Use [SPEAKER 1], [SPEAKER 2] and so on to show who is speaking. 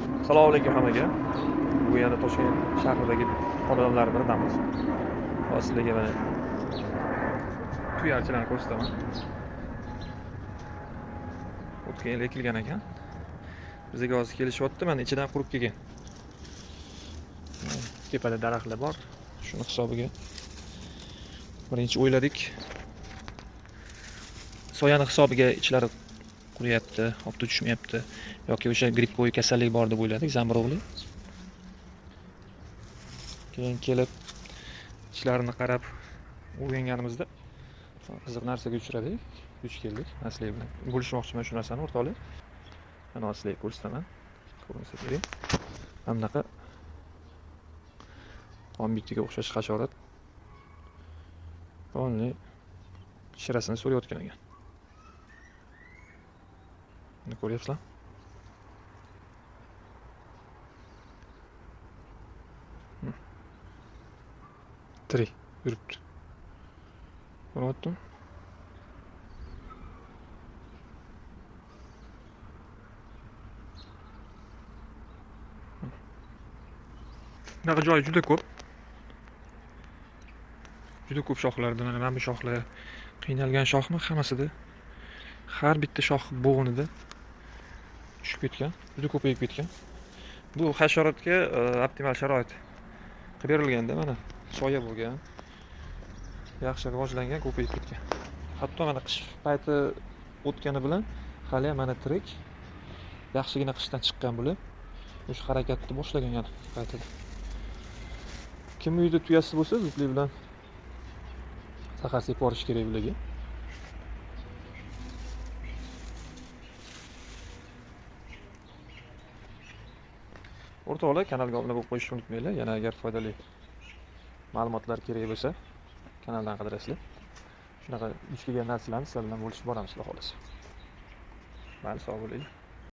[SPEAKER 1] Assalomu alaykum hammaga. Bu yana Toshkent shahridagi xonadonlardan biridamiz. Hozir sizlarga mana tuyarchilarni ko'rsataman. O'tgan yil ekilgan ekan. Bizga hozir kelishyapti, mana ichidan qurib kelgan. Tepada daraxtlar bor. Shuni hisobiga birinchi o'yladik. Soyani hisobiga ichlari quriyapti, obda tushmayapti yoki o'sha grippko'y kasallik bor deb o'yladik, zamburug'lik. Keyin kelib ishlarini qarab o'rganganimizda qiziq narsaga uchradik. Duch keldik. Sizlar bilan bo'lishmoqchiman shu narsani o'rtoqlar. Mana sizlarga ko'rsataman. Ko'rinsa kerak. Mana bunaqa qombitiga o'xshash hasharot. Qonli shirasini so'rayotgan ekan. Buni ko'ryapsizlar? Tirik yuribdi. Ko'ryaptimi? Bunaqa joyi juda ko'p. Juda ko'p shoxlarda, mana bu shoxlar qiynalgan shoxmi hammasida har bitta shox bo'g'inida tushib ketgan, juda ko'payib ketgan. Bu hasharotga optimal sharoit qilib berilganda mana soya bo'lgan, yaxshi rivojlangan, ko'payib ketgan. Hatto mana qish payti o'tgani bilan hali ham mana tirik, yaxshigina qishdan chiqqan bo'lib, o'sha harakatni boshlagan yana paytida. Kim uyda tuyasi bo'lsa, zudlik bilan zahar sepib yuborish kerak bularga. O'rtoqlar, kanalga obuna bo'lib qo'yishni unutmanglar. Yana agar foydali ma'lumotlar kerak bo'lsa, kanaldan qidirasizlar. Shunaqa duch kelgan narsalarni sizlar bilan bo'lishib boramiz, xudo xolasa. Mayli, sog' bo'ling.